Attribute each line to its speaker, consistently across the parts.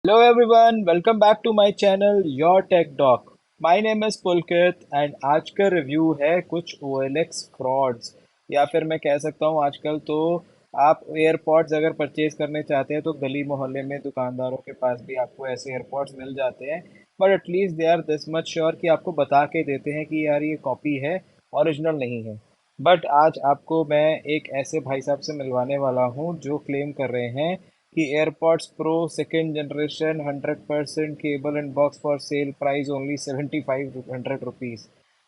Speaker 1: Hello everyone, welcome back to my channel Your Tech Doc. My name is Pulkit and आज का review है कुछ OLX frauds या फिर मैं कह सकता हूँ आजकल तो आप एयरपॉड्स अगर परचेज करने चाहते हैं तो गली मोहल्ले में दुकानदारों के पास भी आपको ऐसे एयरपॉड्स मिल जाते हैं। But at least they are this much sure कि आपको बता के देते हैं कि यार ये कॉपी है, ओरिजिनल नहीं है। बट आज आपको मैं एक ऐसे भाई साहब से मिलवाने वाला हूँ जो क्लेम कर रहे हैं कि AirPods pro second generation 100% cable and box for sale, price only 7500 rupees.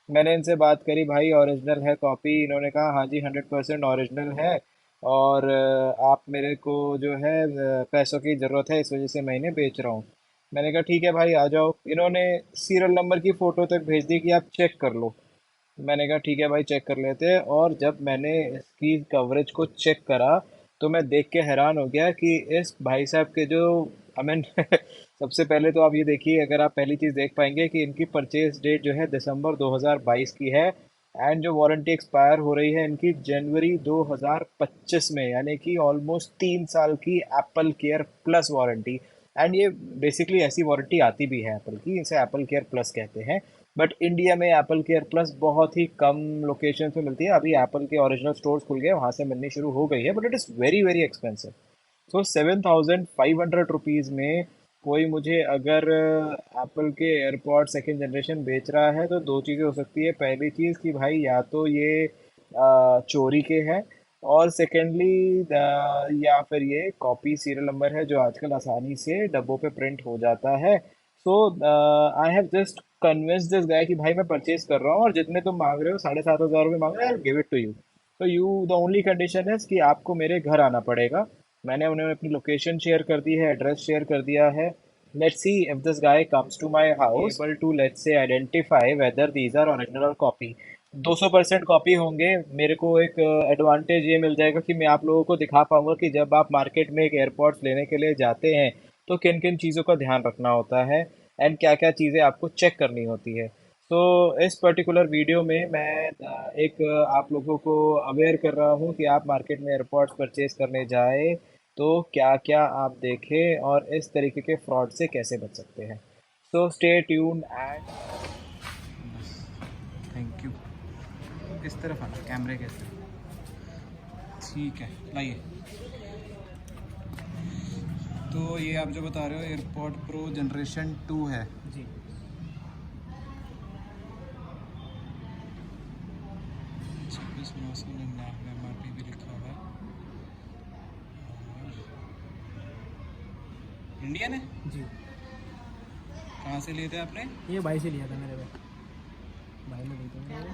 Speaker 1: मैंने इनसे बात करी, भाई ओरिजिनल है कॉपी? इन्होंने कहा हाँ जी 100% ओरिजिनल है और आप मेरे को जो है पैसों की ज़रूरत है, इस वजह से मैं इन्हें बेच रहा हूँ। मैंने कहा ठीक है भाई आ जाओ। इन्होंने सीरियल नंबर की फ़ोटो तक भेज दी कि आप चेक कर लो। मैंने कहा ठीक है भाई चेक कर लेते हैं। और जब मैंने इसकी कवरेज को चेक करा तो मैं देख के हैरान हो गया कि इस भाई साहब के जो आई मीन सबसे पहले तो आप ये देखिए, अगर आप पहली चीज़ देख पाएंगे कि इनकी परचेज डेट जो है दिसंबर 2022 की है एंड जो वारंटी एक्सपायर हो रही है इनकी जनवरी 2025 में, यानी कि ऑलमोस्ट 3 साल की Apple care plus warranty. And ये बेसिकली ऐसी वारंटी आती भी है एप्पल की, इसे एप्पल केयर प्लस कहते हैं। बट इंडिया में एप्पल केयर प्लस बहुत ही कम लोकेशन पे मिलती है। अभी एप्पल के ओरिजिनल स्टोर्स खुल गए, वहाँ से मिलनी शुरू हो गई है, but it is very very expensive. So 7500 rupees में कोई मुझे अगर एप्पल के एयरपॉड सेकेंड जनरेशन बेच रहा है तो दो चीज़ें हो सकती है। पहली चीज़ कि भाई या तो ये चोरी के हैं, और सेकेंडली या फिर ये कॉपी सीरियल नंबर है जो आजकल आसानी से डब्बों पे प्रिंट हो जाता है। So I have just convince this guy कि भाई मैं परचेज कर रहा हूँ और जितने तुम मांग रहे हो 7500 रुपये मांग रहे हो, गिव इट टू यू। तो यू द ओनली कंडीशन है कि आपको मेरे घर आना पड़ेगा। मैंने उन्हें अपनी लोकेशन शेयर कर दी है, एड्रेस शेयर कर दिया है। Let's see if this guy comes to my house able to let's say identify whether these are original और कॉपी। 200% कॉपी होंगे। मेरे को एक एडवांटेज ये मिल जाएगा कि मैं आप लोगों को दिखा पाऊंगा कि जब आप मार्केट में एक एयरपॉड्स लेने के लिए जाते हैं तो किन किन चीज़ों का ध्यान रखना होता है एंड क्या क्या चीज़ें आपको चेक करनी होती है। तो इस पर्टिकुलर वीडियो में मैं एक आप लोगों को अवेयर कर रहा हूँ कि आप मार्केट में एयरपॉड्स परचेज करने जाए तो क्या क्या आप देखें और इस तरीके के फ्रॉड से कैसे बच सकते हैं। So stay tune and
Speaker 2: thank you. इस तरफ आना कैमरे के तरफ। ठीक है, लाइए। तो ये आप जो बता रहे हो एयरपॉड प्रो जनरेशन 2 है
Speaker 1: जी।
Speaker 2: 26,999 MRP भी लिखा हुआ है। और इंडियन है।
Speaker 3: जी।
Speaker 2: कहाँ से लिए थे आपने?
Speaker 3: ये भाई से लिया था मेरे भाई। भाई ने दी थी मेरे।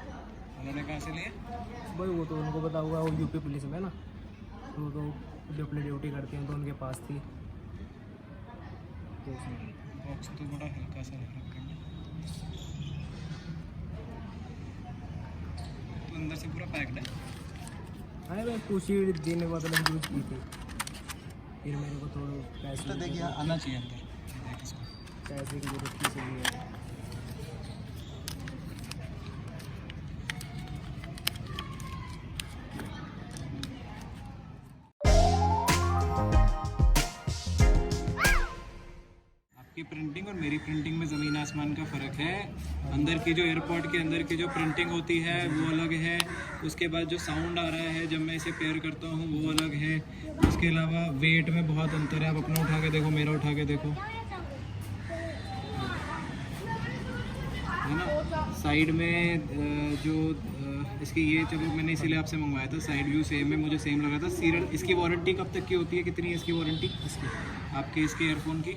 Speaker 2: उन्होंने कहाँ से लिए?
Speaker 3: भाई वो तो उनको पता होगा, वो यूपी पुलिस में है ना, तो वो तो जो अपनी ड्यूटी करते हैं तो उनके पास थी, तो उसमें।
Speaker 2: बॉक्स तो बड़ा हल्का सा लग रहा है, तो अंदर से पूरा पैक्ड है।
Speaker 3: अरे मैं कुछ ही दिन मतलब यूज की थी, फिर मेरे को थोड़ा पैसे
Speaker 2: तो देखिए आना चाहिए अंदर। देख इसको।
Speaker 3: पैसे की जरूरत थी इसलिए।
Speaker 2: आपकी प्रिंटिंग और मेरी प्रिंटिंग में ज़मीन आसमान का फ़र्क है। अंदर की जो एयरपॉड के अंदर की जो प्रिंटिंग होती है वो अलग है। उसके बाद जो साउंड आ रहा है जब मैं इसे पेयर करता हूँ वो अलग है। उसके अलावा वेट में बहुत अंतर है। आप अपना उठा के देखो, मेरा उठा के देखो, है ना। साइड में जो इसकी ये, चलो मैंने इसीलिए आपसे मंगवाया था, साइड व्यू सेम है, मुझे सेम लगा था। सीरियल इसकी वारंटी कब तक की होती है? कितनी है इसकी वारंटी आपके इसके ईयरफोन की?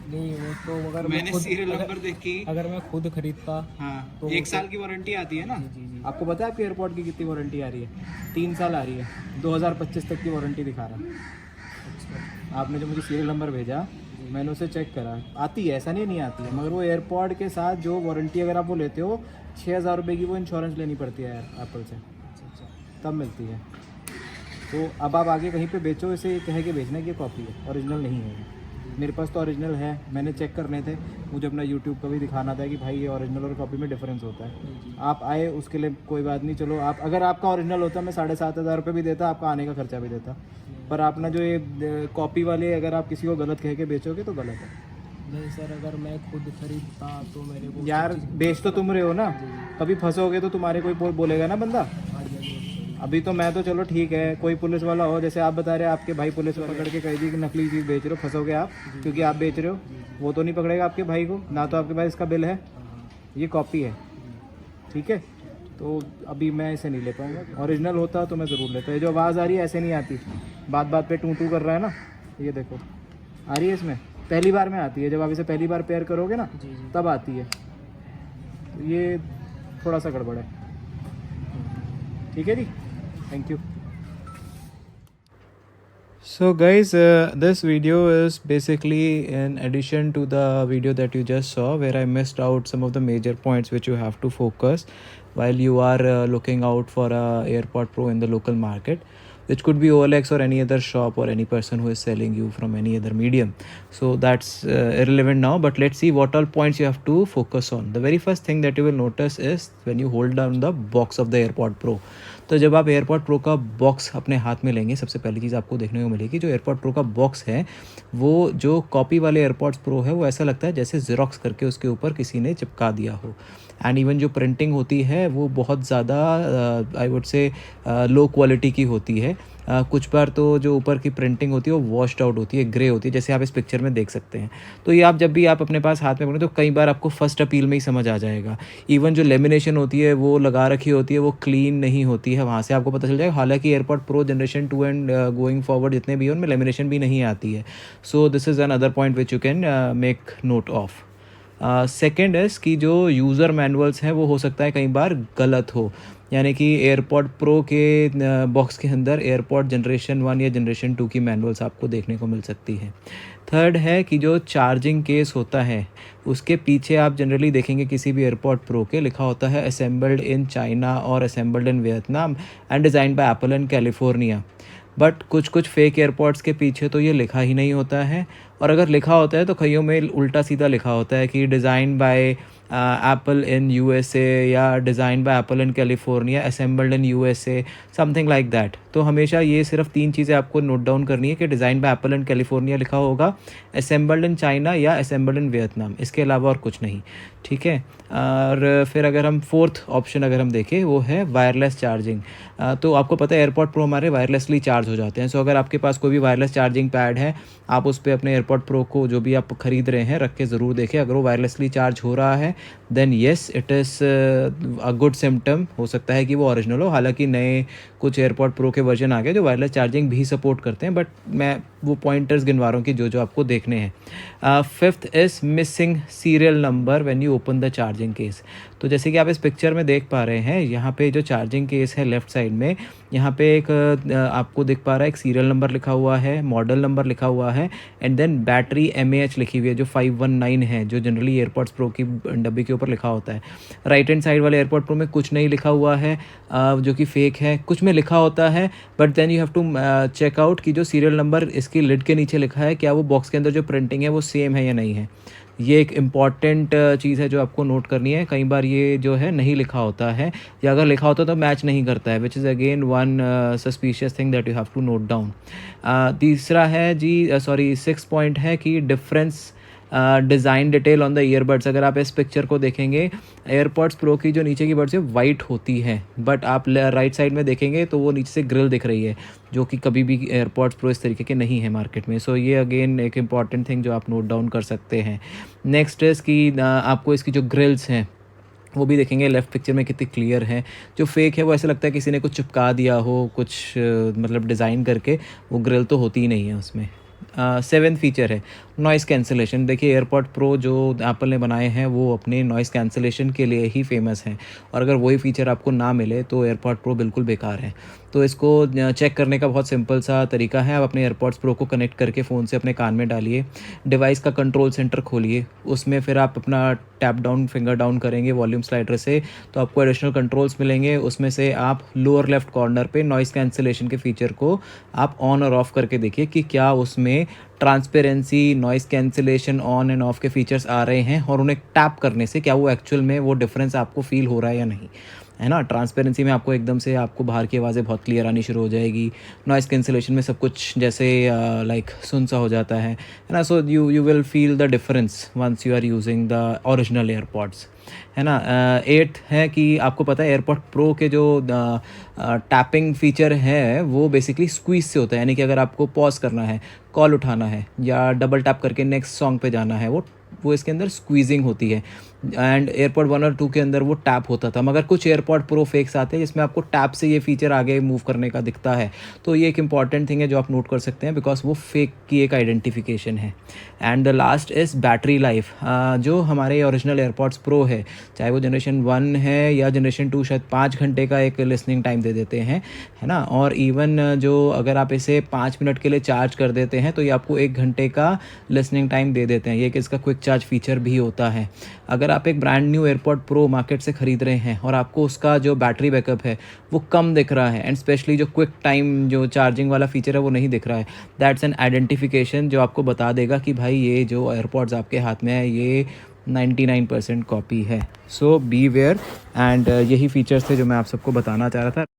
Speaker 3: नहीं वो तो अगर
Speaker 2: मैंने
Speaker 3: खुद
Speaker 2: सीरियल नंबर देख के
Speaker 3: अगर मैं खुद खरीदता
Speaker 2: हाँ
Speaker 3: तो
Speaker 2: 1 साल की वारंटी आती है ना।
Speaker 3: जी जी जी।
Speaker 2: आपको पता है आपके एयरपोर्ट की कितनी वारंटी आ रही है? 3 साल आ रही है। 2025 तक की वारंटी दिखा रहा है।
Speaker 3: अच्छा।
Speaker 2: आपने जो मुझे सीरियल नंबर भेजा मैंने उसे चेक करा, आती है, ऐसा नहीं आती है। मगर वो एयरपॉड के साथ जो वारंटी अगर आप वो लेते हो 6,000 रुपये की वो इंश्योरेंस लेनी पड़ती है एप्पल से,
Speaker 3: अच्छा।
Speaker 2: तब मिलती है। तो अब आप आगे कहीं पे बेचो इसे, ये कह के बेचना कि ये कॉपी है, ओरिजिनल नहीं है। मेरे पास तो ओरिजिनल है, मैंने चेक करने थे, मुझे अपना यूट्यूब का भी दिखाना था कि भाई ये ओरिजिनल और कॉपी में डिफरेंस होता है। आप आए उसके लिए कोई बात नहीं, चलो आप अगर आपका ओरिजिनल होता मैं 7,500 रुपये भी देता, आपका आने का खर्चा भी देता।
Speaker 1: पर आपने जो ये कॉपी वाले अगर आप किसी को गलत कह के बेचोगे तो गलत है
Speaker 3: नहीं सर, अगर मैं खुद खरीदता तो मेरे को
Speaker 1: यार। बेच तो तुम रहे हो ना, कभी फंसोगे तो तुम्हारे कोई बोलेगा ना बंदा।
Speaker 3: हाँ जी, हाँ जी।
Speaker 1: अभी तो मैं तो चलो ठीक है, कोई पुलिस वाला हो, जैसे आप बता रहे हैं आपके भाई पुलिस वाला पकड़ के कह दी कि नकली चीज़ बेच रहे हो, फंसोगे आप क्योंकि आप बेच रहे हो। वो तो नहीं पकड़ेगा आपके भाई को ना, तो आपके पास इसका बिल है, ये कॉपी है, ठीक है। तो अभी मैं इसे नहीं ले पाऊँगा, ओरिजिनल होता तो मैं ज़रूर लेता। ये जो आवाज़ आ रही है ऐसे नहीं आती, बात बात पे टू टू कर रहा है ना, ये देखो आ रही है, इसमें पहली बार में आती है, जब आप इसे पहली बार पेयर करोगे ना
Speaker 3: जी जी।
Speaker 1: तब आती है। तो ये थोड़ा सा गड़बड़ है, ठीक है जी, thank you. So guys, this video is basically in addition to the video that you just saw, where I missed out some of the major points which you have to focus while you are looking out for a AirPod Pro in the local market, which could be OLX or any other shop or any person who is selling you from any other medium. So that's irrelevant now, but let's see what all points you have to focus on. The very first thing that you will notice is when you hold down the box of the AirPod Pro. तो जब आप AirPod pro का box अपने हाथ में लेंगे, सबसे पहली चीज़ आपको देखने को मिलेगी, जो एयरपॉड प्रो का बॉक्स है वो जो कॉपी वाले एयरपॉड्स प्रो है वो ऐसा लगता है जैसे ज़ेरॉक्स करके उसके ऊपर किसी ने चिपका दिया हो। एंड इवन जो प्रिंटिंग होती है वो बहुत ज़्यादा I would say low quality की होती है। कुछ बार तो जो ऊपर की प्रिंटिंग होती है वो वॉश्ड आउट होती है, ग्रे होती है, जैसे आप इस पिक्चर में देख सकते हैं। तो ये आप जब भी आप अपने पास हाथ में पकड़ें तो कई बार आपको फर्स्ट अपील में ही समझ आ जाएगा। इवन जो लेमिनेशन होती है वो लगा रखी होती है, वो क्लीन नहीं होती है, वहाँ से आपको पता चल जाएगा। हालांकि AirPod pro generation 2 and going forward जितने भी हैं उनमें लेमिनेशन भी नहीं आती है। So this is another point which you can make note of. Second is कि जो यूज़र मैनुअल्स हैं वो हो सकता है कई बार गलत हो, यानी कि एयरपॉड प्रो के बॉक्स के अंदर एयरपॉड जनरेशन 1 या जनरेशन 2 की मैनुअल्स आपको देखने को मिल सकती है। थर्ड है कि जो चार्जिंग केस होता है उसके पीछे आप जनरली देखेंगे किसी भी एयरपॉड प्रो के लिखा होता है असेंबल्ड इन चाइना और assembled in Vietnam and designed bye Apple in California. But कुछ कुछ फेक एयरपॉड्स के पीछे तो ये लिखा ही नहीं होता है, और अगर लिखा होता है तो कईयों में उल्टा सीधा लिखा होता है कि design by Apple in USA या design by Apple in California, assembled in USA, something like that. तो हमेशा ये सिर्फ 3 चीज़ें आपको नोट डाउन करनी है कि design by Apple in California लिखा होगा, असेंबल्ड इन चाइना या असेंबल्ड इन वियतनाम, इसके अलावा और कुछ नहीं, ठीक है। और फिर अगर हम फोर्थ ऑप्शन अगर हम देखें वो है वायरलेस चार्जिंग। तो आपको पता है एयरपॉड प्रो हमारे वायरलेसली चार्ज हो जाते हैं। सो अगर आपके पास कोई भी वायरलेस चार्जिंग पैड है, आप उस पर अपने एयरपॉड प्रो को जो भी आप ख़रीद रहे हैं रख के ज़रूर देखें। अगर वो वायरलेसली चार्ज हो रहा है then yes it is a good symptom, हो सकता है कि वो ओरिजिनल हो। हालांकि नए कुछ एयरपॉड प्रो के वर्जन आ गए जो वायरलेस चार्जिंग भी सपोर्ट करते हैं, बट मैं वो पॉइंटर्स गिनवा रहा हूँ कि जो जो आपको देखने हैं। Fifth is missing serial number when you open the charging case. तो जैसे कि आप इस पिक्चर में देख पा रहे हैं, यहाँ पे जो चार्जिंग केस है लेफ़्ट साइड में, यहाँ पे एक आपको दिख पा रहा है एक सीरियल नंबर लिखा हुआ है, मॉडल नंबर लिखा हुआ है, एंड देन बैटरी MAH लिखी हुई है जो 519 है, जो जनरली एयरपॉड्स प्रो की डब्बी के ऊपर लिखा होता है। राइट हैंड साइड वाले एयरपॉड प्रो में कुछ नहीं लिखा हुआ है, जो कि फेक है। कुछ में लिखा होता है but then you have to check out कि जो सीरियल नंबर इसकी लिड के नीचे लिखा है क्या वो बॉक्स के अंदर जो प्रिंटिंग है वो सेम है या नहीं है। ये एक इम्पॉर्टेंट चीज़ है जो आपको नोट करनी है। कई बार ये जो है नहीं लिखा होता है, या अगर लिखा होता है तो मैच नहीं करता है, which is again one suspicious thing that you have to note down. तीसरा है जी सॉरी 6 पॉइंट है कि difference design detail on the earbuds. अगर आप इस पिक्चर को देखेंगे, एयरपॉड्स प्रो की जो नीचे की बड्स है वाइट होती है, बट आप राइट साइड में देखेंगे तो वो नीचे से ग्रिल दिख रही है, जो कि कभी भी एयरपॉड्स प्रो इस तरीके के नहीं है मार्केट में। सो ये अगेन एक इम्पॉर्टेंट थिंग जो आप नोट डाउन कर सकते हैं। नेक्स्ट इज़ कि आपको इसकी जो ग्रिल्स हैं वो भी देखेंगे लेफ़्ट पिक्चर में कितनी क्लियर है। जो फेक है वो ऐसा लगता है किसी ने कुछ चिपका दिया हो, कुछ मतलब डिज़ाइन करके, वो ग्रिल तो होती ही नहीं है उसमें। 7th फीचर है नॉइज़ कैंसिलेशन। देखिए एयरपॉड प्रो जो एप्पल ने बनाए हैं वो अपने नॉइज़ कैंसिलेशन के लिए ही फेमस हैं, और अगर वही फीचर आपको ना मिले तो एयरपॉड प्रो बिल्कुल बेकार है। तो इसको चेक करने का बहुत सिंपल सा तरीका है, आप अपने एयरपॉड्स प्रो को कनेक्ट करके फ़ोन से अपने कान में डालिए, डिवाइस का कंट्रोल सेंटर खोलिए, उसमें फिर आप अपना टैप डाउन फिंगर डाउन करेंगे वॉल्यूम स्लाइडर से तो आपको एडिशनल कंट्रोल्स मिलेंगे। उसमें से आप लोअर लेफ़्ट कॉर्नर पे नॉइज़ कैंसिलेशन के फीचर को आप ऑन और ऑफ़ करके देखिए कि क्या उसमें transparency, noise cancellation on end of के फीचर्स आ रहे हैं, और उन्हें टैप करने से क्या वो एक्चुअल में वो डिफरेंस आपको फील हो रहा है या नहीं।
Speaker 4: है ना। ट्रांसपेरेंसी में आपको एकदम से आपको बाहर की आवाज़ें बहुत क्लियर आनी शुरू हो जाएगी। नॉइज़ कैंसिलेशन में सब कुछ जैसे लाइक सुन सा हो जाता है ना। So you will feel the difference once you are using the original AirPods, है ना। एट्थ है कि आपको पता है एयरपॉड प्रो के जो टैपिंग फीचर है वो बेसिकली स्क्वीज से होता है, यानी कि अगर आपको पॉज करना है, कॉल उठाना है या डबल टैप करके नेक्स्ट सॉन्ग पे जाना है, वो इसके अंदर स्क्वीजिंग होती है। एंड एयरपॉड 1 और 2 के अंदर वो टैप होता था, मगर कुछ एयरपॉड प्रो फेक्स आते हैं जिसमें आपको टैप से ये फीचर आगे मूव करने का दिखता है। तो ये एक इंपॉर्टेंट थिंग है जो आप नोट कर सकते हैं, बिकॉज वो फेक की एक आइडेंटिफिकेशन है। And the last is battery life. जो हमारे ओरिजिनल एयरपॉड्स प्रो है, चाहे वो जनरेशन 1 है या जनरेशन 2, शायद 5 घंटे का एक लिसनिंग टाइम दे देते हैं, है ना। और इवन जो अगर आप इसे 5 मिनट के लिए चार्ज कर देते हैं तो ये आपको 1 घंटे का लिसनिंग टाइम दे देते हैं। ये कि इसका क्विक चार्ज फीचर भी होता है। अगर आप एक brand new AirPod pro market से ख़रीद रहे हैं और आपको उसका जो बैटरी बैकअप है वो कम दिख रहा है, एंड स्पेशली जो क्विक टाइम जो चार्जिंग वाला फीचर है वो नहीं दिख रहा है, दैट्स एन आइडेंटिफिकेशन जो आपको बता देगा कि भाई ये जो एयरपॉड्स आपके हाथ में है ये 99% कॉपी है। सो बी वेयर। एंड यही फीचर्स थे जो मैं आप सबको बताना चाह रहा था।